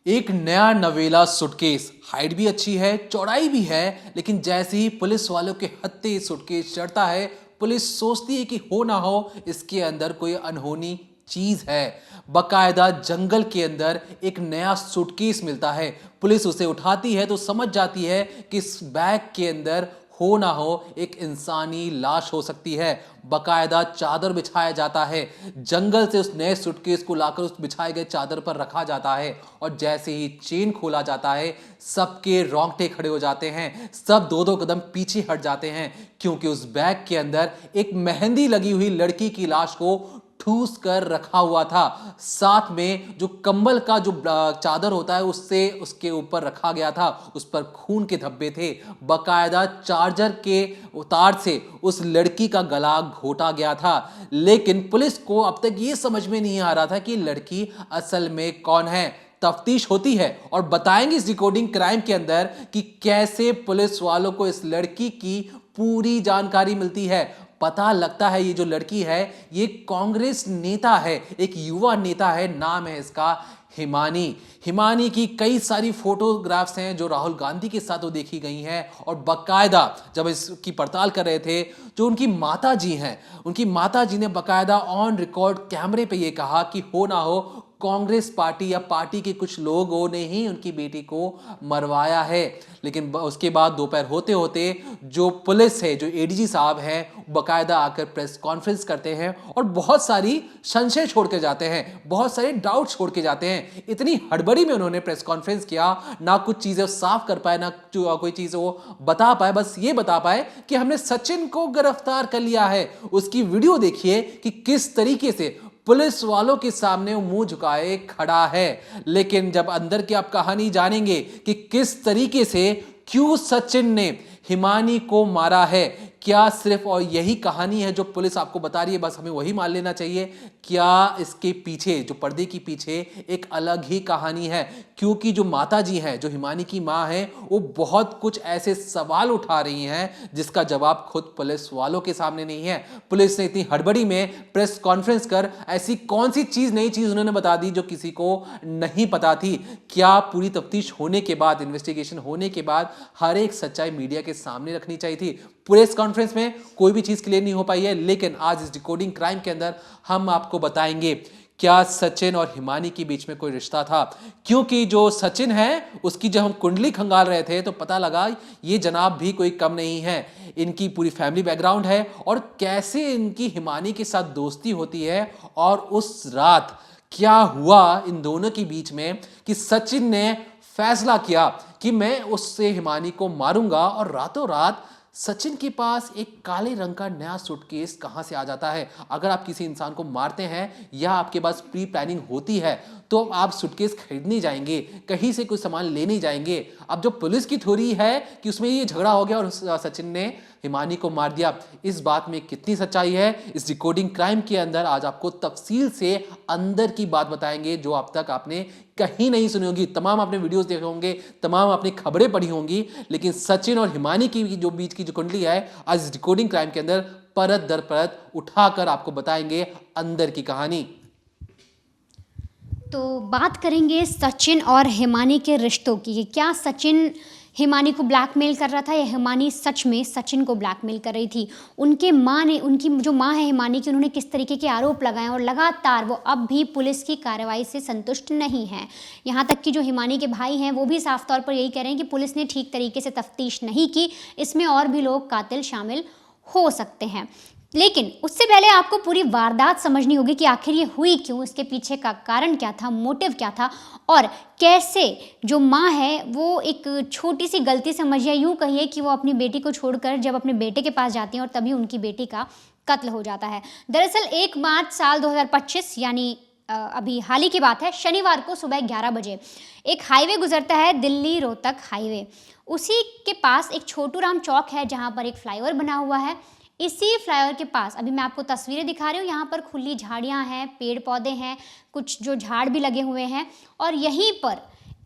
एक नया नवेला suitcase, height भी अच्छी है, चौड़ाई भी है, लेकिन जैसे ही पुलिस वालों के हत्थे सूटकेस चढ़ता है, पुलिस सोचती है कि हो ना हो इसके अंदर कोई अनहोनी चीज है। बकायदा जंगल के अंदर एक नया सूटकेस मिलता है। पुलिस उसे उठाती है तो समझ जाती है कि इस बैग के अंदर हो ना हो एक इंसानी लाश हो सकती है। बकायदा चादर बिछाया जाता है, जंगल से उस नए सूटकेस को लाकर उस बिछाए गए चादर पर रखा जाता है और जैसे ही चेन खोला जाता है सबके रोंगटे खड़े हो जाते हैं। सब दो दो कदम पीछे हट जाते हैं क्योंकि उस बैग के अंदर एक मेहंदी लगी हुई लड़की की लाश को ठूस कर रखा हुआ था। साथ में जो कंबल का जो चादर होता है उससे उसके ऊपर रखा गया था, उस पर खून के धब्बे थे। बकायदा चार्जर के तार से उस लड़की का गला घोटा गया था। लेकिन पुलिस को अब तक ये समझ में नहीं आ रहा था कि लड़की असल में कौन है। तफ्तीश होती है और बताएंगे इस डिकोडिंग क्राइम के अंदर कि कैसे पुलिस वालों को इस लड़की की पूरी जानकारी मिलती है। पता लगता है ये जो लड़की है ये कांग्रेस नेता है, एक युवा नेता है, नाम है इसका हिमानी। हिमानी की कई सारी फोटोग्राफ्स हैं जो राहुल गांधी के साथ वो देखी गई हैं और बकायदा जब इसकी पड़ताल कर रहे थे जो उनकी माता जी हैं, उनकी माता जी ने बकायदा ऑन रिकॉर्ड कैमरे पे ये कहा कि हो ना हो कांग्रेस पार्टी या पार्टी के कुछ लोगों ने ही उनकी बेटी को मरवाया है। लेकिन उसके बाद दोपहर होते होते जो पुलिस है, जो एडीजी साहब हैं, बकायदा आकर प्रेस कॉन्फ्रेंस करते हैं और बहुत सारी संशय छोड़ के जाते हैं, बहुत सारे डाउट छोड़ के जाते हैं। इतनी हड़बड़ी में उन्होंने प्रेस कॉन्फ्रेंस किया, ना कुछ चीजें साफ कर पाए, ना कोई चीज वो बता पाए, बस ये बता पाए कि हमने सचिन को गिरफ्तार कर लिया है। उसकी वीडियो देखिए कि किस तरीके से पुलिस वालों के सामने मुंह झुकाए खड़ा है। लेकिन जब अंदर की आप कहानी जानेंगे कि किस तरीके से क्यों सचिन ने हिमानी को मारा है, क्या सिर्फ और यही कहानी है जो पुलिस आपको बता रही है, बस हमें वही मान लेना चाहिए, क्या इसके पीछे जो पर्दे के पीछे एक अलग ही कहानी है। क्योंकि जो माता जी हैं, जो हिमानी की मां है, वो बहुत कुछ ऐसे सवाल उठा रही हैं जिसका जवाब खुद पुलिस वालों के सामने नहीं है। पुलिस ने इतनी हड़बड़ी में प्रेस कॉन्फ्रेंस कर ऐसी कौन सी चीज, नई चीज उन्होंने बता दी जो किसी को नहीं पता थी। क्या पूरी तफ्तीश होने के बाद, इन्वेस्टिगेशन होने के बाद हर एक सच्चाई मीडिया के सामने रखनी चाहिए थी। प्रेस कॉन्फ्रेंस में कोई भी चीज क्लियर नहीं हो पाई है, लेकिन आज इस डिकोडिंग क्राइम के अंदर हम आपको बताएंगे क्या सचिन और हिमानी के बीच में कोई रिश्ता था। क्योंकि जो सचिन है उसकी जब हम कुंडली खंगाल रहे थे तो पता लगा ये जनाब भी कोई कम नहीं है। इनकी पूरी फैमिली बैकग्राउंड है और कैसे इनकी हिमानी के साथ दोस्ती होती है और उस रात क्या हुआ इन दोनों के बीच में कि सचिन ने फैसला किया कि मैं उससे हिमानी को मारूंगा और रातों रात सचिन के पास एक काले रंग का नया सूटकेस कहां से आ जाता है। अगर आप किसी इंसान को मारते हैं या आपके पास प्री प्लानिंग होती है तो आप सूटकेस खरीदने जाएंगे, कहीं से कोई सामान लेने जाएंगे। अब जो पुलिस की थ्योरी है कि उसमें ये झगड़ा हो गया और सचिन ने हिमानी को मार दिया, इस बात में कितनी सच्चाई है, इस डिकोडिंग क्राइम के अंदर आज आपको तफसील से अंदर की बात बताएंगे जो अब तक आपने कहीं नहीं सुनी होगी। तमाम आपने वीडियोस देखे होंगे, तमाम आपने खबरें पढ़ी होंगी, लेकिन सचिन और हिमानी की जो बीच की जो कुंडली है आज इस डिकोडिंग क्राइम के अंदर परत दर परत उठाकर आपको बताएंगे अंदर की कहानी। तो बात करेंगे सचिन और हिमानी के रिश्तों की। क्या सचिन हिमानी को ब्लैकमेल कर रहा था या हिमानी सच में सचिन को ब्लैकमेल कर रही थी? उनके माँ ने, उनकी जो माँ है हिमानी की, उन्होंने किस तरीके के आरोप लगाए और लगातार वो अब भी पुलिस की कार्रवाई से संतुष्ट नहीं हैं। यहाँ तक कि जो हिमानी के भाई हैं वो भी साफ तौर पर यही कह रहे हैं कि पुलिस ने ठीक तरीके से तफ्तीश नहीं की, इसमें और भी लोग कातिल शामिल हो सकते हैं। लेकिन उससे पहले आपको पूरी वारदात समझनी होगी कि आखिर ये हुई क्यों, इसके पीछे का कारण क्या था, मोटिव क्या था और कैसे जो माँ है वो एक छोटी सी गलती समझिए, यूँ कहिए कि वो अपनी बेटी को छोड़कर जब अपने बेटे के पास जाती हैं और तभी उनकी बेटी का कत्ल हो जाता है। दरअसल 1 मार्च साल 2025 यानी अभी हाल ही की बात है, शनिवार को सुबह 11 बजे एक हाईवे गुजरता है, दिल्ली रोहतक हाईवे। उसी के पास एक छोटू राम चौक है जहाँ पर एक फ्लाईओवर बना हुआ है। इसी फ्लाईओवर के पास अभी मैं आपको तस्वीरें दिखा रही हूँ, यहाँ पर खुली झाड़ियाँ हैं, पेड़ पौधे हैं, कुछ जो झाड़ भी लगे हुए हैं और यहीं पर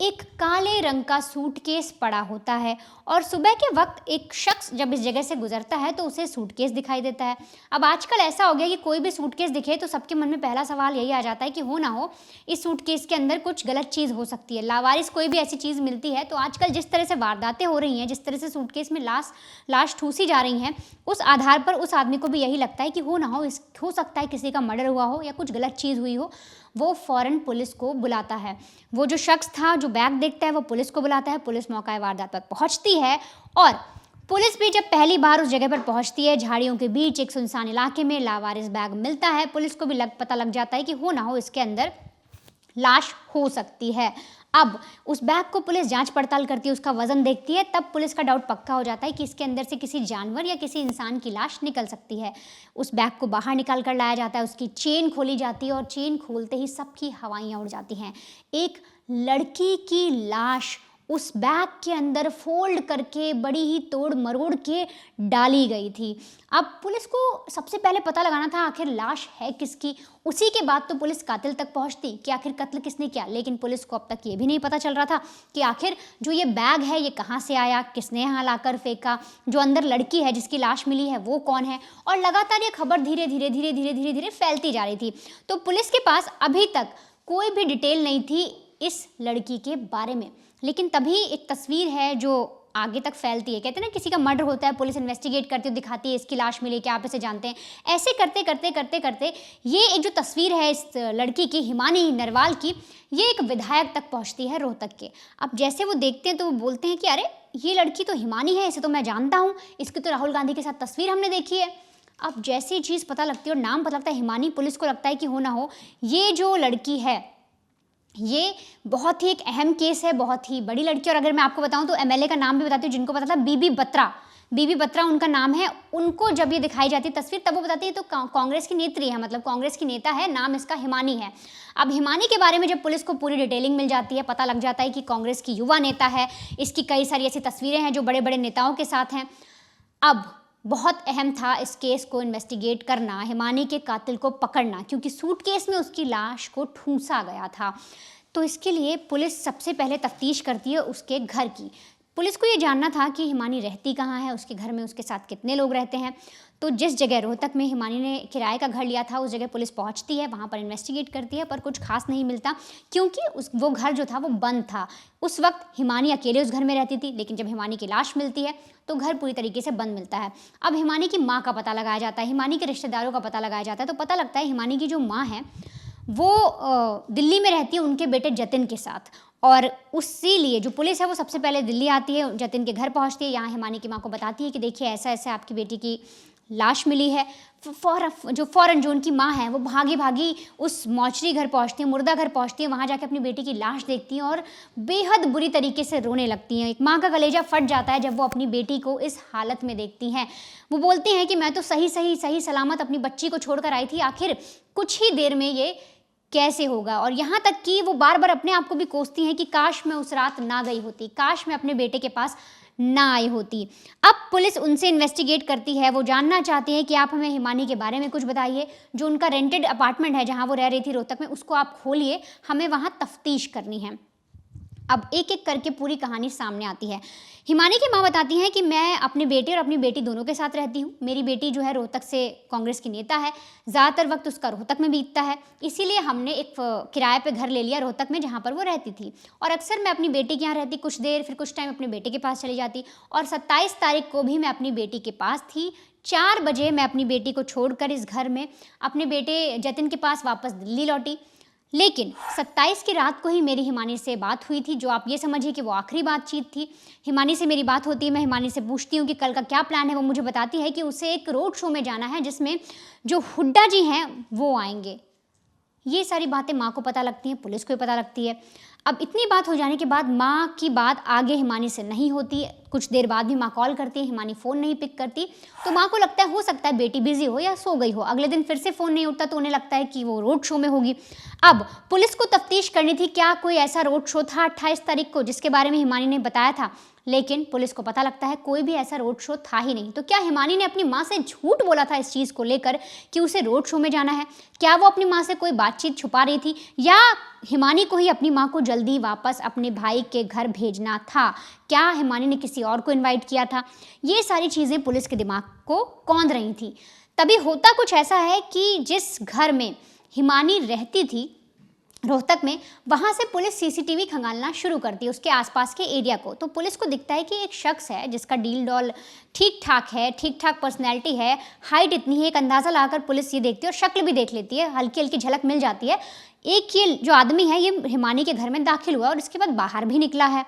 एक काले रंग का सूटकेस पड़ा होता है और सुबह के वक्त एक शख्स जब इस जगह से गुजरता है तो उसे सूटकेस दिखाई देता है। अब आजकल ऐसा हो गया कि कोई भी सूटकेस दिखे तो सबके मन में पहला सवाल यही आ जाता है कि हो ना हो इस सूटकेस के अंदर कुछ गलत चीज़ हो सकती है, लावारिस कोई भी ऐसी चीज़ मिलती है। तो आजकल जिस तरह से वारदातें हो रही हैं, जिस तरह से सूटकेस में लाश ठूसी जा रही हैं, उस आधार पर उस आदमी को भी यही लगता है कि हो ना हो सकता है किसी का मर्डर हुआ हो या कुछ गलत चीज़ हुई हो। वो फ़ौरन पुलिस को बुलाता है। वो जो शख्स था जो बैग देखता है वो पुलिस को बुलाता है। पुलिस मौका वारदात पर पहुंचती है और पुलिस भी जब पहली बार उस जगह पर पहुंचती है, झाड़ियों के बीच एक सुनसान इलाके में लावारिस बैग मिलता है। पुलिस को भी पता लग जाता है कि हो ना हो इसके अंदर लाश हो सकती है। अब उस बैग को पुलिस जांच पड़ताल करती है, उसका वजन देखती है, तब पुलिस का डाउट पक्का हो जाता है कि इसके अंदर से किसी जानवर या किसी इंसान की लाश निकल सकती है। उस बैग को बाहर निकाल कर लाया जाता है, उसकी चेन खोली जाती है और चेन खोलते ही सबकी हवाइयाँ उड़ जाती हैं। एक लड़की की लाश उस बैग के अंदर फोल्ड करके बड़ी ही तोड़ मरोड़ के डाली गई थी। अब पुलिस को सबसे पहले पता लगाना था आखिर लाश है किसकी। उसी के बाद तो पुलिस कातिल तक पहुंचती कि आखिर कत्ल किसने किया। लेकिन पुलिस को अब तक ये भी नहीं पता चल रहा था कि आखिर जो ये बैग है ये कहाँ से आया, किसने यहाँ लाकर फेंका, जो अंदर लड़की है जिसकी लाश मिली है वो कौन है। और लगातार ये खबर धीरे धीरे फैलती जा रही थी। तो पुलिस के पास अभी तक कोई भी डिटेल नहीं थी इस लड़की के बारे में। लेकिन तभी एक तस्वीर है जो आगे तक फैलती है। कहते हैं ना किसी का मर्डर होता है, पुलिस इन्वेस्टिगेट करती है, दिखाती है इसकी लाश मिली, क्या आप इसे जानते हैं। ऐसे करते ये एक जो तस्वीर है इस लड़की की, हिमानी नरवाल की, ये एक विधायक तक पहुंचती है रोहतक के। अब जैसे वो देखते हैं तो वो बोलते हैं कि अरे ये लड़की तो हिमानी है, इसे तो मैं जानता हूँ, इसकी तो राहुल गांधी के साथ तस्वीर हमने देखी है। अब जैसी चीज़ पता लगती है और नाम पता लगता है हिमानी, पुलिस को लगता है कि हो ना हो ये जो लड़की है ये बहुत ही एक अहम केस है, बहुत ही बड़ी लड़की। और अगर मैं आपको बताऊं तो एमएलए का नाम भी बताती हूँ जिनको पता था, बीबी बत्रा उनका नाम है। उनको जब ये दिखाई जाती है तस्वीर तब वो बताती है तो कांग्रेस की नेत्री है, मतलब कांग्रेस की नेता है, नाम इसका हिमानी है। अब हिमानी के बारे में जब पुलिस को पूरी डिटेलिंग मिल जाती है, पता लग जाता है कि कांग्रेस की युवा नेता है, इसकी कई सारी ऐसी तस्वीरें हैं जो बड़े बड़े नेताओं के साथ हैं। अब बहुत अहम था इस केस को इन्वेस्टिगेट करना, हिमानी के कातिल को पकड़ना, क्योंकि सूटकेस में उसकी लाश को ठूंसा गया था। तो इसके लिए पुलिस सबसे पहले तफ्तीश करती है उसके घर की। पुलिस को ये जानना था कि हिमानी रहती कहाँ है, उसके घर में उसके साथ कितने लोग रहते हैं। तो जिस जगह रोहतक में हिमानी ने किराए का घर लिया था उस जगह पुलिस पहुंचती है, वहाँ पर इन्वेस्टिगेट करती है, पर कुछ खास नहीं मिलता क्योंकि वो घर जो था वो बंद था। उस वक्त हिमानी अकेले उस घर में रहती थी, लेकिन जब हिमानी की लाश मिलती है तो घर पूरी तरीके से बंद मिलता है। अब हिमानी की माँ का पता लगाया जाता है, हिमानी के रिश्तेदारों का पता लगाया जाता है। तो पता लगता है हिमानी की जो माँ है वो दिल्ली में रहती है उनके बेटे जतिन के साथ। और उसी लिए जो पुलिस है वो सबसे पहले दिल्ली आती है, जतिन के घर पहुंचती है, यहाँ हिमानी की माँ को बताती है कि देखिए ऐसा ऐसा आपकी बेटी की लाश मिली है। फ़ौरन जो उनकी माँ है वो भागी उस मौचरी घर पहुंचती है, मुर्दा घर पहुंचती है, वहाँ जाके अपनी बेटी की लाश देखती हैं और बेहद बुरी तरीके से रोने लगती हैं। एक माँ का कलेजा फट जाता है जब वो अपनी बेटी को इस हालत में देखती हैं। वो बोलती हैं कि मैं तो सही सलामत अपनी बच्ची को छोड़कर आई थी, आखिर कुछ ही देर में ये कैसे होगा। और यहाँ तक कि वो बार बार अपने आप को भी कोसती हैं कि काश मैं उस रात ना गई होती, काश मैं अपने बेटे के पास ना आई होती। अब पुलिस उनसे इन्वेस्टिगेट करती है, वो जानना चाहती है कि आप हमें हिमानी के बारे में कुछ बताइए। जो उनका रेंटेड अपार्टमेंट है जहाँ वो रह रही थी रोहतक में, उसको आप खोलिए, हमें वहाँ तफ्तीश करनी है। अब एक एक करके पूरी कहानी सामने आती है। हिमानी की माँ बताती हैं कि मैं अपने बेटे और अपनी बेटी दोनों के साथ रहती हूँ। मेरी बेटी जो है रोहतक से कांग्रेस की नेता है, ज़्यादातर वक्त उसका रोहतक में बीतता है, इसीलिए हमने एक किराए पे घर ले लिया रोहतक में जहाँ पर वो रहती थी। और अक्सर मैं अपनी बेटी के यहाँ रहती कुछ देर, फिर कुछ टाइम अपने बेटे के पास चली जाती। और 27 तारीख को भी मैं अपनी बेटी के पास थी। 4 बजे मैं अपनी बेटी को छोड़कर इस घर में अपने बेटे जतिन के पास वापस दिल्ली लौटी। लेकिन 27 की रात को ही मेरी हिमानी से बात हुई थी, जो आप ये समझिए कि वो आखिरी बातचीत थी। हिमानी से मेरी बात होती है, मैं हिमानी से पूछती हूँ कि कल का क्या प्लान है। वो मुझे बताती है कि उसे एक रोड शो में जाना है जिसमें जो हुड्डा जी हैं वो आएंगे। ये सारी बातें माँ को पता लगती हैं, पुलिस को भी पता लगती है। अब इतनी बात हो जाने के बाद माँ की बात आगे हिमानी से नहीं होती। कुछ देर बाद भी माँ कॉल करती है, हिमानी फ़ोन नहीं पिक करती। तो माँ को लगता है हो सकता है बेटी बिजी हो या सो गई हो। अगले दिन फिर से फ़ोन नहीं उठता तो उन्हें लगता है कि वो रोड शो में होगी। अब पुलिस को तफ्तीश करनी थी क्या कोई ऐसा रोड शो था 28 तारीख को जिसके बारे में हिमानी ने बताया था। लेकिन पुलिस को पता लगता है कोई भी ऐसा रोड शो था ही नहीं। तो क्या हिमानी ने अपनी माँ से झूठ बोला था इस चीज़ को लेकर कि उसे रोड शो में जाना है? क्या वो अपनी माँ से कोई बातचीत छुपा रही थी, या हिमानी को ही अपनी माँ को जल्दी वापस अपने भाई के घर भेजना था? क्या हिमानी ने किसी और को इनवाइट किया था? ये सारी चीज़ें पुलिस के दिमाग को कौंध रही थी। तभी होता कुछ ऐसा है कि जिस घर में हिमानी रहती थी रोहतक में, वहाँ से पुलिस सीसीटीवी खंगालना शुरू करती है उसके आसपास के एरिया को। तो पुलिस को दिखता है कि एक शख्स है जिसका डील डॉल ठीक ठाक है, ठीक ठाक पर्सनैलिटी है, हाइट इतनी है, एक अंदाज़ा लाकर पुलिस ये देखती है और शक्ल भी देख लेती है, हल्की हल्की झलक मिल जाती है। एक ये जो आदमी है ये हिमानी के घर में दाखिल हुआ और इसके बाद बाहर भी निकला है।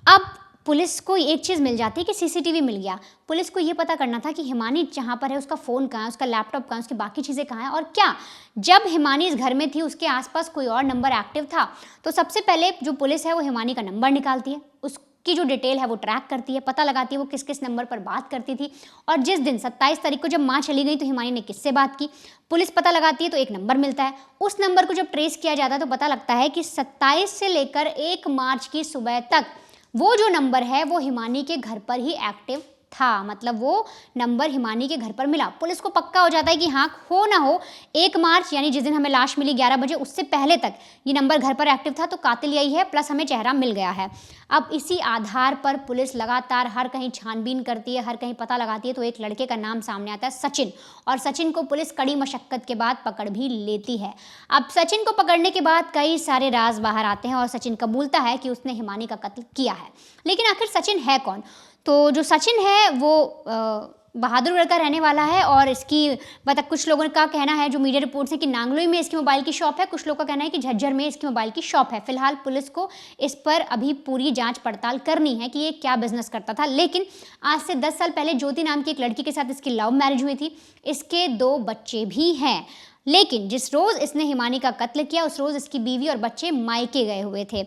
अब पुलिस को एक चीज़ मिल जाती है कि सीसीटीवी मिल गया। पुलिस को ये पता करना था कि हिमानी जहाँ पर है उसका फ़ोन कहाँ है, उसका लैपटॉप कहाँ है, उसकी बाकी चीज़ें कहाँ हैं, और क्या जब हिमानी इस घर में थी उसके आसपास कोई और नंबर एक्टिव था। तो सबसे पहले जो पुलिस है वो हिमानी का नंबर निकालती है, उसकी जो डिटेल है वो ट्रैक करती है, पता लगाती है वो किस किस नंबर पर बात करती थी, और जिस दिन 27 तारीख को जब माँ चली गई तो हिमानी ने किससे बात की। पुलिस पता लगाती है तो एक नंबर मिलता है। उस नंबर को जब ट्रेस किया जाता है तो पता लगता है कि 27 से लेकर 1 मार्च की सुबह तक वो जो नंबर है वो हिमानी के घर पर ही एक्टिव था। मतलब वो नंबर हिमानी के घर पर मिला। पुलिस को पक्का हो जाता है कि हाँ, हो ना हो 1 मार्च यानी जिस दिन हमें लाश मिली 11 बजे, उससे पहले तक ये नंबर घर पर एक्टिव था, तो कातिल यही है, प्लस हमें चेहरा मिल गया है। अब इसी आधार पर पुलिस लगातार हर कहीं छानबीन करती है, हर कहीं पता लगाती है, तो एक लड़के का नाम सामने आता है, सचिन। और सचिन को पुलिस कड़ी मशक्कत के बाद पकड़ भी लेती है। अब सचिन को पकड़ने के बाद कई सारे राज बाहर आते हैं और सचिन कबूलता है कि उसने हिमानी का कत्ल किया है। लेकिन आखिर सचिन है कौन? तो जो सचिन है वो बहादुरगढ़ का रहने वाला है, और इसकी मतलब कुछ लोगों का कहना है, जो मीडिया रिपोर्ट्स है, कि नांगलोई में इसकी मोबाइल की शॉप है, कुछ लोगों का कहना है कि झज्जर में इसकी मोबाइल की शॉप है। फिलहाल पुलिस को इस पर अभी पूरी जांच पड़ताल करनी है कि ये क्या बिजनेस करता था। लेकिन आज से 10 साल पहले ज्योति नाम की एक लड़की के साथ इसकी लव मैरिज हुई थी, इसके 2 बच्चे भी हैं। लेकिन जिस रोज़ इसने हिमानी का कत्ल किया उस रोज़ इसकी बीवी और बच्चे मायके गए हुए थे।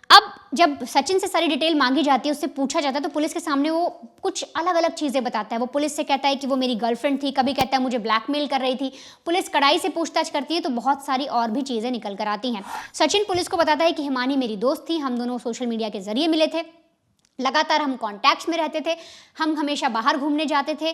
अब जब सचिन से सारी डिटेल मांगी जाती है, उससे पूछा जाता है, तो पुलिस के सामने वो कुछ अलग अलग चीज़ें बताता है। वो पुलिस से कहता है कि वो मेरी गर्लफ्रेंड थी, कभी कहता है मुझे ब्लैकमेल कर रही थी। पुलिस कड़ाई से पूछताछ करती है तो बहुत सारी और भी चीज़ें निकल कर आती हैं। सचिन पुलिस को बताता है कि हिमानी मेरी दोस्त थी, हम दोनों सोशल मीडिया के जरिए मिले थे, लगातार हम कॉन्टैक्ट्स में रहते थे, हम हमेशा बाहर घूमने जाते थे।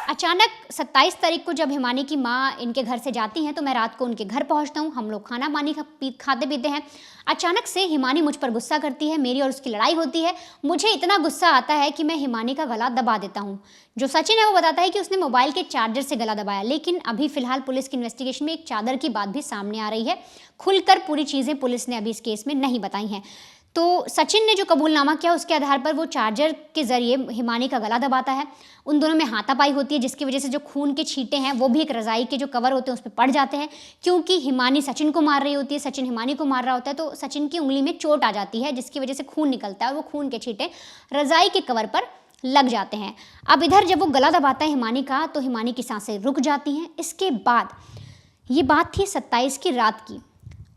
अचानक 27 तारीख को जब हिमानी की माँ इनके घर से जाती हैं तो मैं रात को उनके घर पहुंचता हूं, हम लोग खाना पानी खाते पीते हैं। अचानक से हिमानी मुझ पर गुस्सा करती है, मेरी और उसकी लड़ाई होती है। मुझे इतना गुस्सा आता है कि मैं हिमानी का गला दबा देता हूँ। जो सचिन है वो बताता है कि उसने मोबाइल के चार्जर से गला दबाया। लेकिन अभी फिलहाल पुलिस की इन्वेस्टिगेशन में एक चादर की बात भी सामने आ रही है। खुलकर पूरी चीज़ें पुलिस ने अभी इस केस में नहीं बताई हैं। तो सचिन ने जो कबूलनामा किया उसके आधार पर वो चार्जर के ज़रिए हिमानी का गला दबाता है। उन दोनों में हाथापाई होती है, जिसकी वजह से जो खून के छींटे हैं वो भी एक रज़ाई के जो कवर होते हैं उस पर पड़ जाते हैं। क्योंकि हिमानी सचिन को मार रही होती है, सचिन हिमानी को मार रहा होता है, तो सचिन की उंगली में चोट आ जाती है, जिसकी वजह से खून निकलता है और वो खून के छींटे रज़ाई के कवर पर लग जाते हैं। अब इधर जब वो गला दबाता है हिमानी का, तो हिमानी की सांसें रुक जाती हैं। इसके बाद ये बात थी 27 की रात की।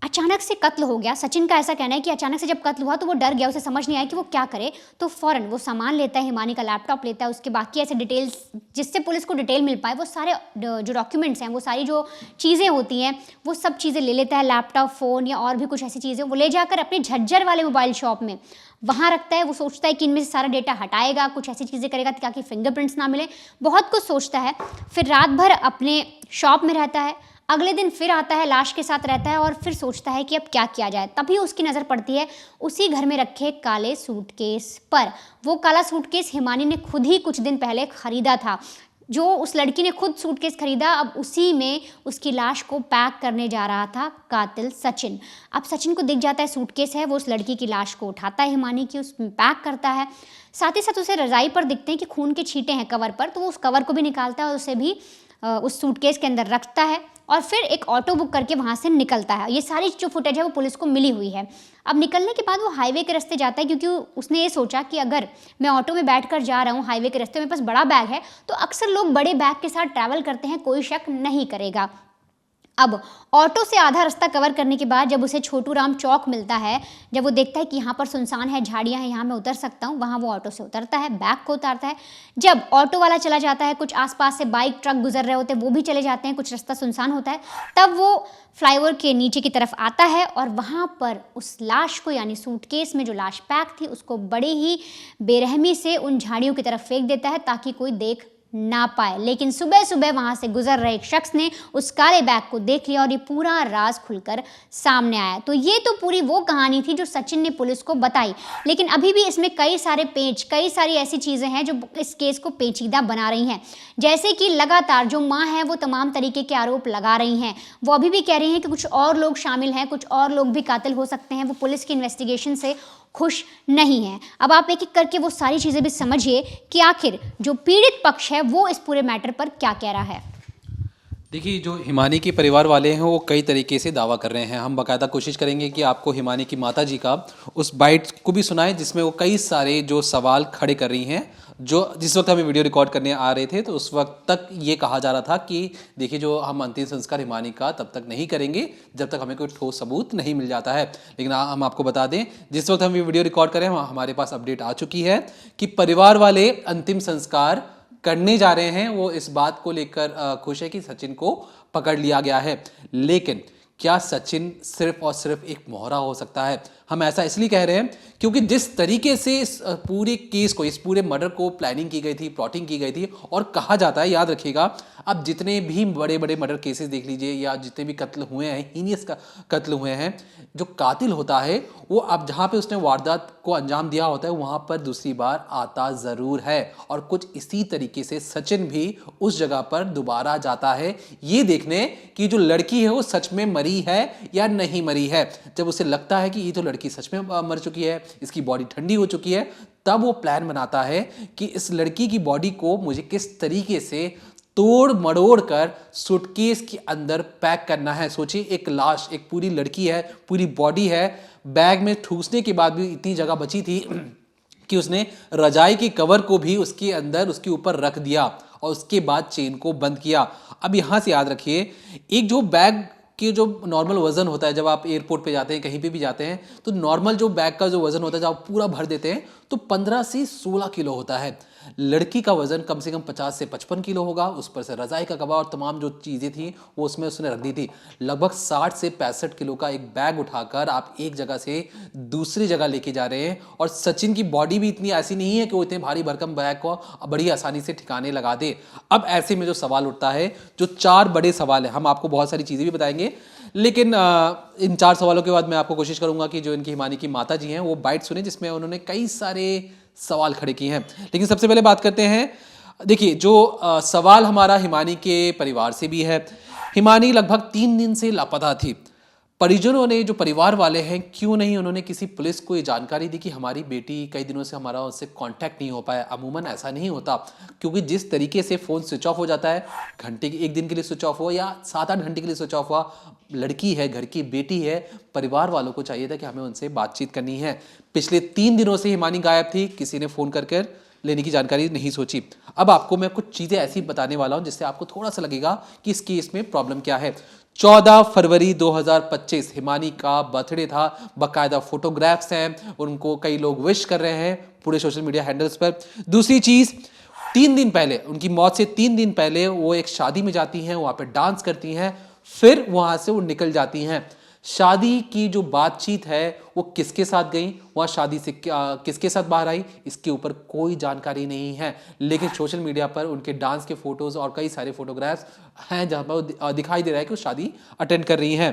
अचानक से कत्ल हो गया। सचिन का ऐसा कहना है कि अचानक से जब कत्ल हुआ तो वो डर गया, उसे समझ नहीं आया कि वो क्या करे। तो फ़ौरन वो सामान लेता है, हिमानी का लैपटॉप लेता है, उसके बाकी ऐसे डिटेल्स जिससे पुलिस को डिटेल मिल पाए, वो सारे जो डॉक्यूमेंट्स हैं, वो सारी जो चीज़ें होती हैं, वो सब चीज़ें ले लेता है, लैपटॉप, फ़ोन या और भी कुछ ऐसी चीज़ें वो ले जाकर अपने झज्जर वाले मोबाइल शॉप में वहाँ रखता है। वो सोचता है कि इनमें से सारा डेटा हटाएगा, कुछ ऐसी चीज़ें करेगा ताकि फिंगरप्रिंट्स ना मिले, बहुत कुछ सोचता है। फिर रात भर अपने शॉप में रहता है। अगले दिन फिर आता है, लाश के साथ रहता है और फिर सोचता है कि अब क्या किया जाए। तभी उसकी नज़र पड़ती है उसी घर में रखे काले सूटकेस पर। वो काला सूटकेस हिमानी ने खुद ही कुछ दिन पहले ख़रीदा था। जो उस लड़की ने खुद सूटकेस खरीदा, अब उसी में उसकी लाश को पैक करने जा रहा था कातिल सचिन। अब सचिन को दिख जाता है सूटकेस है, वो उस लड़की की लाश को उठाता है हिमानी की, उसमें पैक करता है। साथ ही साथ उसे रज़ाई पर दिखते हैं कि खून के छींटे हैं कवर पर, तो वो उस कवर को भी निकालता है और उसे भी उस सूटकेस के अंदर रखता है और फिर एक ऑटो बुक करके वहाँ से निकलता है। ये सारी जो फुटेज है वो पुलिस को मिली हुई है। अब निकलने के बाद वो हाईवे के रास्ते जाता है, क्योंकि उसने ये सोचा कि अगर मैं ऑटो में बैठकर जा रहा हूँ हाईवे के रास्ते, मेरे पास बड़ा बैग है, तो अक्सर लोग बड़े बैग के साथ ट्रैवल करते हैं, कोई शक नहीं करेगा। अब ऑटो से आधा रास्ता कवर करने के बाद जब उसे छोटू राम चौक मिलता है, जब वो देखता है कि यहाँ पर सुनसान है, झाड़ियाँ हैं, यहाँ मैं उतर सकता हूँ, वहाँ वो ऑटो से उतरता है, बैग को उतारता है। जब ऑटो वाला चला जाता है, कुछ आसपास से बाइक ट्रक गुजर रहे होते हैं, वो भी चले जाते हैं, कुछ रास्ता सुनसान होता है, तब वो फ्लाईओवर के नीचे की तरफ आता है और वहाँ पर उस लाश को, यानी सूटकेस में जो लाश पैक थी, उसको बड़े ही बेरहमी से उन झाड़ियों की तरफ फेंक देता है ताकि कोई देख ना पाए। लेकिन सुबह सुबह वहां से गुजर रहे एक शख्स ने उस काले बैग को देख लिया और ये पूरा राज खुलकर सामने आया। तो ये तो पूरी वो कहानी थी जो सचिन ने पुलिस को बताई, लेकिन अभी भी इसमें कई सारी ऐसी चीजें हैं जो इस केस को पेचीदा बना रही हैं। जैसे कि लगातार जो माँ है वो तमाम तरीके के आरोप लगा रही हैं, वो अभी भी कह रही हैं कि कुछ और लोग शामिल हैं, कुछ और लोग भी कातिल हो सकते हैं, वो पुलिस की इन्वेस्टिगेशन से खुश नहीं है। अब आप एक एक करके वो सारी चीज़ें भी समझिए कि आखिर जो पीड़ित पक्ष है वो इस पूरे मैटर पर क्या कह रहा है। देखिए, जो हिमानी के परिवार वाले हैं वो कई तरीके से दावा कर रहे हैं। हम बाकायदा कोशिश करेंगे कि आपको हिमानी की माता जी का उस बाइट को भी सुनाएं जिसमें वो कई सारे जो सवाल खड़े कर रही हैं। जो जिस वक्त हमें वीडियो रिकॉर्ड करने आ रहे थे तो उस वक्त तक ये कहा जा रहा था कि देखिए, जो हम अंतिम संस्कार हिमानी का तब तक नहीं करेंगे जब तक हमें कोई ठोस सबूत नहीं मिल जाता है। लेकिन हम आपको बता दें, जिस वक्त हम ये वीडियो रिकॉर्ड करें हमारे पास अपडेट आ चुकी है कि परिवार वाले अंतिम संस्कार करने जा रहे हैं। वो इस बात को लेकर खुश है कि सचिन को पकड़ लिया गया है। लेकिन क्या सचिन सिर्फ और सिर्फ एक मोहरा हो सकता है? हम ऐसा इसलिए कह रहे हैं क्योंकि जिस तरीके से इस पूरे केस को, इस पूरे मर्डर को प्लानिंग की गई थी, प्लॉटिंग की गई थी, और कहा जाता है, याद रखिएगा, अब जितने भी बड़े बड़े मर्डर केसेस देख लीजिए या जितने भी कत्ल हुए हैं, हीनियस कत्ल हुए हैं, जो कातिल होता है वो अब जहाँ पे उसने वारदात को अंजाम दिया होता है वहाँ पर दूसरी बार आता ज़रूर है। और कुछ इसी तरीके से सचिन भी उस जगह पर दोबारा जाता है ये देखने कि जो लड़की है वो सच में मरी है या नहीं मरी है। जब उसे लगता है कि ये तो लड़की सच में मर चुकी है, इसकी बॉडी ठंडी हो चुकी है, तब वो प्लान बनाता है कि इस लड़की की बॉडी को मुझे किस तरीके से तोड़ मड़ोड़ कर सूटकेस के अंदर पैक करना है। सोचिए, एक लाश, एक पूरी लड़की है, पूरी बॉडी है, बैग में ठूसने के बाद भी इतनी जगह बची थी कि उसने रजाई के कवर को भी उसके अंदर, उसके ऊपर रख दिया और उसके बाद चेन को बंद किया। अब यहां से याद रखिए, एक जो बैग कि जो नॉर्मल वजन होता है, जब आप एयरपोर्ट पे जाते हैं, कहीं पे भी जाते हैं, तो नॉर्मल जो बैग का जो वजन होता है, जब आप पूरा भर देते हैं तो 15 से 16 किलो होता है। लड़की का वजन कम से कम 50 से 55 किलो होगा। उस पर से रजाई का कवर और तमाम जो चीज़ें थी वो उसमें उसने रख दी थी। लगभग 60 से 65 किलो का एक बैग उठाकर आप एक जगह से दूसरी जगह लेके जा रहे हैं। और सचिन की बॉडी भी इतनी ऐसी नहीं है कि वो इतने भारी भरकम बैग को बड़ी आसानी से ठिकाने लगा दे। अब ऐसे में जो सवाल उठता है, जो 4 बड़े सवाल हैं, हम आपको बहुत सारी चीज़ें भी बताएंगे, लेकिन इन 4 सवालों के बाद मैं आपको कोशिश करूंगा कि जो इनकी हिमानी की माता जी हैं वो बाइट सुने जिसमें उन्होंने कई सारे सवाल खड़े किए हैं। लेकिन सबसे पहले बात करते हैं, देखिए, जो सवाल हमारा हिमानी के परिवार से भी है। हिमानी लगभग 3 दिन से लापता थी। परिजनों ने, जो परिवार वाले हैं, क्यों नहीं उन्होंने किसी पुलिस को ये जानकारी दी कि हमारी बेटी कई दिनों से हमारा उससे कांटेक्ट नहीं हो पाया। अमूमन ऐसा नहीं होता, क्योंकि जिस तरीके से फ़ोन स्विच ऑफ हो जाता है, घंटे एक दिन के लिए स्विच ऑफ हो या 7-8 घंटे के लिए स्विच ऑफ हुआ, लड़की है, घर की बेटी है, परिवार वालों को चाहिए था कि हमें उनसे बातचीत करनी है। पिछले 3 दिनों से हिमानी गायब थी, किसी ने फ़ोन कर लेने की जानकारी नहीं सोची। अब आपको मैं कुछ चीज़ें ऐसी बताने वाला हूं जिससे आपको थोड़ा सा लगेगा कि इस केस में प्रॉब्लम क्या है। 14 फरवरी 2025 हिमानी का बर्थडे था। बाकायदा फोटोग्राफ्स हैं, उनको कई लोग विश कर रहे हैं पूरे सोशल मीडिया हैंडल्स पर। दूसरी चीज़, 3 दिन पहले, उनकी मौत से 3 दिन पहले वो एक शादी में जाती हैं, वहाँ पे डांस करती हैं, फिर वहाँ से वो निकल जाती हैं। शादी की जो बातचीत है वो किसके साथ गई, वहाँ शादी से किसके साथ बाहर आई, इसके ऊपर कोई जानकारी नहीं है। लेकिन सोशल मीडिया पर उनके डांस के फोटोज़ और कई सारे फोटोग्राफ्स हैं जहाँ पर दिखाई दे रहा है कि वो शादी अटेंड कर रही हैं।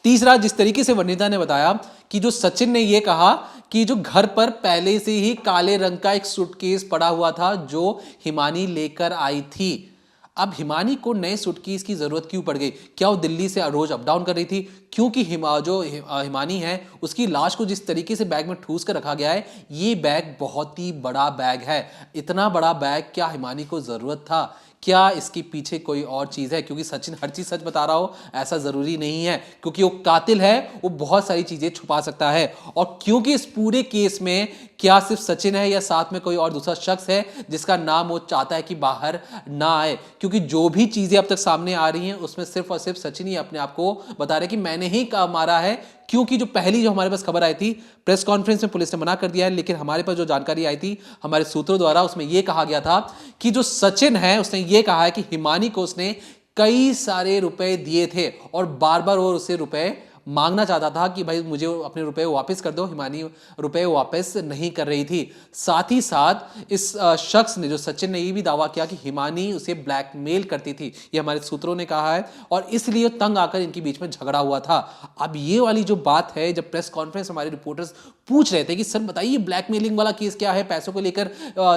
तीसरा, जिस तरीके से वनिता ने बताया कि जो सचिन ने ये कहा कि जो घर पर पहले से ही काले रंग का एक सूटकेस पड़ा हुआ था जो हिमानी लेकर आई थी। अब हिमानी को नए सूटकेस की जरूरत क्यों पड़ गई? क्या वो दिल्ली से रोज अप डाउन कर रही थी? क्योंकि हिमानी है, उसकी लाश को जिस तरीके से बैग में ठूस कर रखा गया है, ये बैग बहुत ही बड़ा बैग है। इतना बड़ा बैग क्या हिमानी को जरूरत था? क्या इसके पीछे कोई और चीज़ है? क्योंकि सचिन हर चीज़ सच बता रहा हो ऐसा ज़रूरी नहीं है, क्योंकि वो कातिल है, वो बहुत सारी चीज़ें छुपा सकता है। और क्योंकि इस पूरे केस में क्या सिर्फ सचिन है या साथ में कोई और दूसरा शख्स है जिसका नाम वो चाहता है कि बाहर ना आए, क्योंकि जो भी चीज़ें अब तक सामने आ रही हैं उसमें सिर्फ और सिर्फ सचिन ही अपने आप को बता रहे कि मैंने ही मारा है। क्योंकि जो पहली जो हमारे पास खबर आई थी, प्रेस कॉन्फ्रेंस में पुलिस ने मना कर दिया है, लेकिन हमारे पास जो जानकारी आई थी हमारे सूत्रों द्वारा, उसमें यह कहा गया था कि जो सचिन है उसने ये कहा है कि हिमानी को उसने कई सारे रुपए दिए थे और बार बार वो उसे रुपए मांगना चाहता था कि भाई मुझे अपने रुपए वापस कर दो। हिमानी रुपए वापस नहीं कर रही थी। साथ ही साथ इस शख्स ने, जो सचिन ने, ये भी दावा किया कि हिमानी उसे ब्लैकमेल करती थी। ये हमारे सूत्रों ने कहा है और इसलिए तंग आकर इनके बीच में झगड़ा हुआ था। अब ये वाली जो बात है, जब प्रेस कॉन्फ्रेंस हमारे रिपोर्टर्स पूछ रहे थे कि सर बताइए ब्लैकमेलिंग वाला केस क्या है, पैसों को लेकर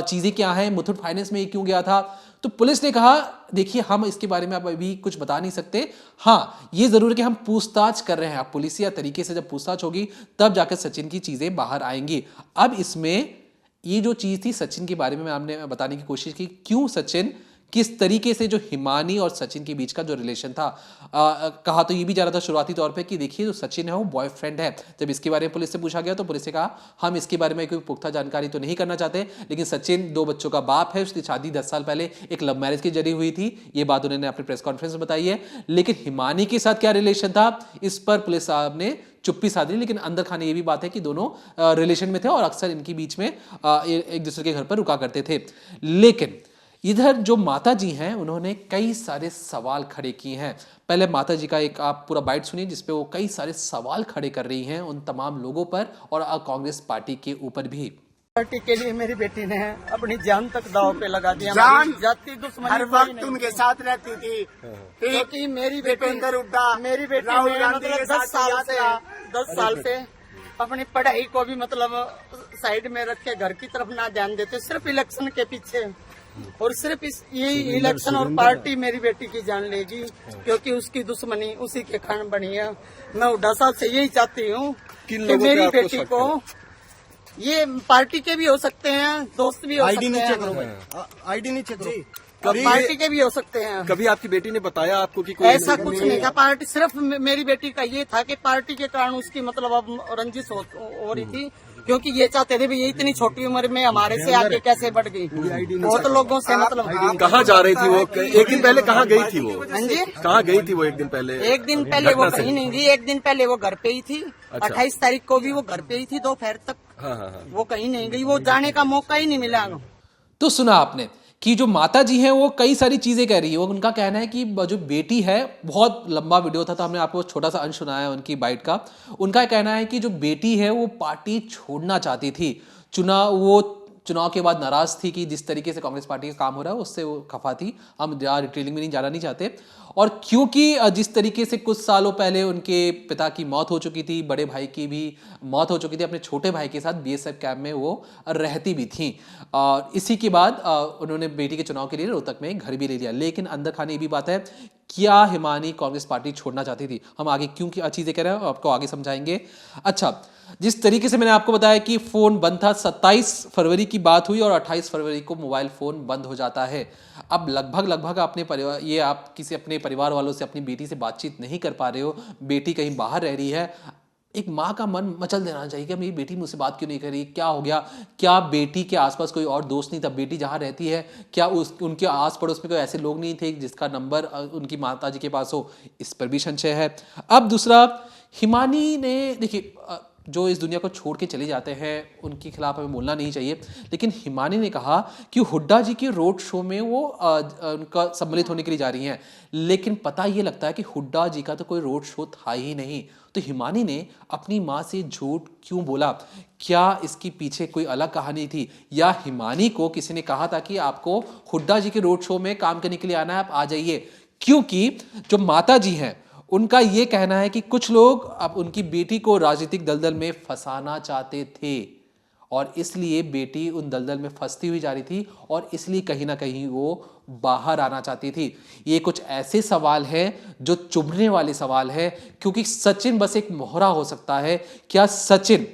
चीजें क्या है, मुथूट फाइनेंस में ये क्यों गया था, तो पुलिस ने कहा देखिए हम इसके बारे में अब अभी कुछ बता नहीं सकते। हाँ, ये जरूर है कि हम पूछताछ कर रहे हैं। अब पुलिसिया तरीके से जब पूछताछ होगी तब जाकर सचिन की चीजें बाहर आएंगी। अब इसमें ये जो चीज थी सचिन के बारे में हमने बताने की कोशिश की, क्यों सचिन, किस तरीके से जो हिमानी और सचिन के बीच का जो रिलेशन था, कहा तो ये भी जा रहा था शुरुआती तौर पे कि देखिए जो सचिन है वो बॉयफ्रेंड है। जब इसके बारे में पुलिस से पूछा गया तो पुलिस ने कहा हम इसके बारे में कोई पुख्ता जानकारी तो नहीं करना चाहते, लेकिन सचिन 2 बच्चों का बाप है, उसकी शादी 10 साल पहले एक लव मैरिज के जरिए हुई थी। ये बात उन्होंने अपने प्रेस कॉन्फ्रेंस में बताई है। लेकिन हिमानी के साथ क्या रिलेशन था, इस पर पुलिस साहब ने चुप्पी साध ली। लेकिन अंदर खाने ये भी बात है कि दोनों रिलेशन में थे और अक्सर इनके बीच में एक दूसरे के घर पर रुका करते थे। लेकिन इधर जो माता जी हैं उन्होंने कई सारे सवाल खड़े किए हैं। पहले माता जी का एक आप पूरा बाइट सुनिए जिसपे वो कई सारे सवाल खड़े कर रही हैं उन तमाम लोगों पर और कांग्रेस पार्टी के ऊपर भी। पार्टी के लिए मेरी बेटी ने अपनी जान तक दांव पे लगा दिया। जान जाति दुश्मनी हर वक्त उनके साथ रहती थी। क्योंकि मेरी बेटी दीपेंद्र हुड्डा, मेरी बेटी राहुल ने गांधी के मतलब साथ 10 साल से अपनी पढ़ाई को भी मतलब साइड में रख के घर की तरफ ना ध्यान देते, सिर्फ इलेक्शन के पीछे, और सिर्फ यही इलेक्शन और पार्टी मेरी बेटी की जान लेगी, क्योंकि उसकी दुश्मनी उसी के कारण बनी है। मैं हुड्डा साहब से यही चाहती हूँ कि मेरी बेटी को, ये पार्टी के भी हो सकते हैं, दोस्त भी हो सकते हैं, आईडी नहीं चेक पार्टी के भी हो सकते हैं। कभी आपकी बेटी ने बताया आपको कि कोई ऐसा कुछ नहीं था। पार्टी सिर्फ मेरी बेटी का ये था कि पार्टी के कारण उसकी मतलब अब रंजिश हो रही थी, क्योंकि ये चाहते थे भी ये इतनी छोटी उम्र में हमारे से आगे कैसे बढ़ गई। बहुत लोगों से मतलब कहाँ जा रही थी वो? एक दिन पहले कहाँ गई थी वो? हाँ जी, कहाँ गई थी वो एक दिन पहले? एक दिन पहले वो कहीं नहीं गई। एक दिन पहले वो घर पे ही थी। 28 तारीख को भी वो घर पे ही थी दोपहर तक। हाँ। वो कहीं नहीं गई, वो जाने का मौका ही नहीं मिला। तो सुना आपने कि जो माता जी हैं वो कई सारी चीजें कह रही है। वो उनका कहना है कि जो बेटी है, बहुत लंबा वीडियो था तो हमने आपको छोटा सा अंश सुनाया उनकी बाइट का। उनका कहना है कि जो बेटी है वो पार्टी छोड़ना चाहती थी। चुनाव के बाद नाराज थी कि जिस तरीके से कांग्रेस पार्टी का काम हो रहा है उससे वो खफा थी। हम डिटेलिंग में नहीं जाना नहीं चाहते। और क्योंकि जिस तरीके से कुछ सालों पहले उनके पिता की मौत हो चुकी थी, बड़े भाई की भी मौत हो चुकी थी, अपने छोटे भाई के साथ बीएसएफ कैंप में वो रहती भी थी। और इसी के बाद उन्होंने बेटी के चुनाव के लिए रोहतक में घर भी ले लिया। लेकिन अंदर खाने ये भी बात है, क्या हिमानी कांग्रेस पार्टी छोड़ना चाहती थी? हम आगे क्यों क्या चीजें कह रहे हैं आपको आगे समझाएंगे। अच्छा, जिस तरीके से मैंने आपको बताया कि फोन बंद था, 27 फरवरी की बात हुई और 28 फरवरी को मोबाइल फोन बंद हो जाता है। अब लगभग अपने परिवार, ये आप किसी अपने परिवार वालों से अपनी बेटी से बातचीत नहीं कर पा रहे हो, बेटी कहीं बाहर रह रही है, एक माँ का मन मचल देना चाहिए कि मेरी बेटी मुझसे बात क्यों नहीं करी, क्या हो गया, क्या बेटी के आसपास कोई और दोस्त नहीं था, बेटी जहाँ रहती है क्या उनके आस पड़ोस में कोई ऐसे लोग नहीं थे जिसका नंबर उनकी माता जी के पास हो? इस पर भी संशय है। अब दूसरा, हिमानी ने, देखिए जो इस दुनिया को छोड़ के चले जाते हैं उनके खिलाफ हमें बोलना नहीं चाहिए, लेकिन हिमानी ने कहा कि हुड्डा जी के रोड शो में वो उनका सम्मिलित होने के लिए जा रही हैं। लेकिन पता ये लगता है कि हुड्डा जी का तो कोई रोड शो था ही नहीं। तो हिमानी ने अपनी माँ से झूठ क्यों बोला? क्या इसके पीछे कोई अलग कहानी थी, या हिमानी को किसी ने कहा था कि आपको हुड्डा जी के रोड शो में काम करने के लिए आना है, आप आ जाइए? क्योंकि जो माता जी हैं उनका ये कहना है कि कुछ लोग अब उनकी बेटी को राजनीतिक दलदल में फंसाना चाहते थे और इसलिए बेटी उन दलदल में फंसती हुई जा रही थी और इसलिए कहीं ना कहीं वो बाहर आना चाहती थी। ये कुछ ऐसे सवाल हैं जो चुभने वाले सवाल हैं, क्योंकि सचिन बस एक मोहरा हो सकता है। क्या सचिन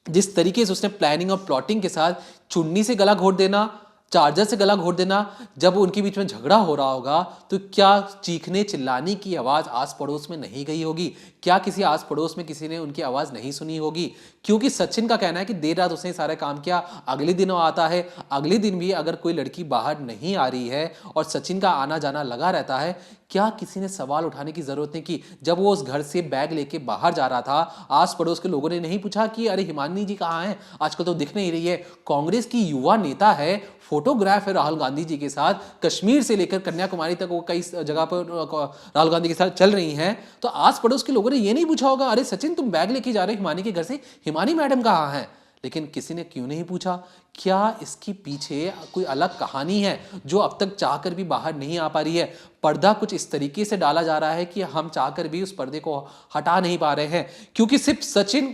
जिस तरीके से उसने प्लानिंग और प्लॉटिंग के साथ चुन्नी से गला घोट देना, चार्जर से गला घोट देना, जब उनके बीच में झगड़ा हो रहा होगा तो क्या चीखने चिल्लाने की आवाज आस पड़ोस में नहीं गई होगी? क्या किसी आस पड़ोस में किसी ने उनकी आवाज नहीं सुनी होगी? क्योंकि सचिन का कहना है कि देर रात उसने सारा काम किया, अगले दिन वो आता है, अगले दिन भी अगर कोई लड़की बाहर नहीं आ रही है और सचिन का आना जाना लगा रहता है, क्या किसी ने सवाल उठाने की जरूरत नहीं की? जब वो उस घर से बैग लेके बाहर जा रहा था, आस पड़ोस के लोगों ने नहीं पूछा कि अरे हिमानी जी कहाँ हैं, आजकल तो दिख नहीं रही है, कांग्रेस की युवा नेता है, फोटो फोटोग्राफ है राहुल गांधी जी के साथ, कश्मीर से लेकर कन्याकुमारी तक वो कई जगह पर राहुल गांधी के साथ चल रही हैं, तो आस पड़ोस के लोगों ने ये नहीं पूछा होगा, अरे सचिन तुम बैग लेके जा रहे हो हिमानी के घर से, हिमानी मैडम कहाँ हैं? लेकिन किसी ने क्यों नहीं पूछा? क्या इसके पीछे कोई अलग कहानी है जो अब तक चाहकर भी बाहर नहीं आ पा रही है? पर्दा कुछ इस तरीके से डाला जा रहा है कि हम चाहकर भी उस पर्दे को हटा नहीं पा रहे हैं, क्योंकि सिर्फ सचिन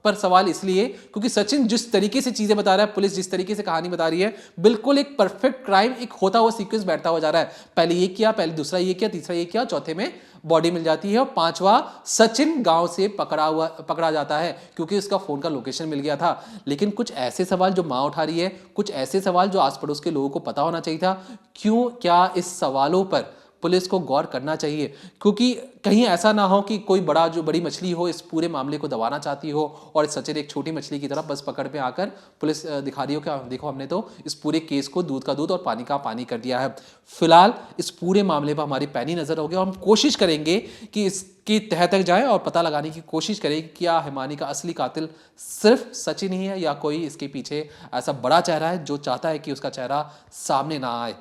पर सवाल इसलिए क्योंकि सचिन जिस तरीके से चीजें बता रहा है, पुलिस जिस तरीके से कहानी बता रही है, बिल्कुल एक परफेक्ट क्राइम, एक होता हुआ सीक्वेंस बैठता हुआ जा रहा है। पहले ये किया, पहले दूसरा ये किया, तीसरा ये किया, चौथे में बॉडी मिल जाती है और पांचवा सचिन गांव से पकड़ा जाता है क्योंकि उसका फोन का लोकेशन मिल गया था। लेकिन कुछ ऐसे सवाल जो मां उठा रही है, कुछ ऐसे सवाल जो आस पड़ोस के लोगों को पता होना चाहिए था, क्यों क्या इस सवालों पर पुलिस को गौर करना चाहिए? क्योंकि कहीं ऐसा ना हो कि कोई बड़ी मछली हो इस पूरे मामले को दबाना चाहती हो और सचिन एक छोटी मछली की तरह बस पकड़ में आकर पुलिस दिखा रही हो कि देखो हमने तो इस पूरे केस को दूध का दूध और पानी का पानी कर दिया है। फिलहाल इस पूरे मामले पर हमारी पैनी नजर होगी और हम कोशिश करेंगे कि इसकी तह तक जाए और पता लगाने की कोशिश करें कि क्या हिमानी का असली कातिल सिर्फ सचिन ही है या कोई इसके पीछे ऐसा बड़ा चेहरा है जो चाहता है कि उसका चेहरा सामने ना आए।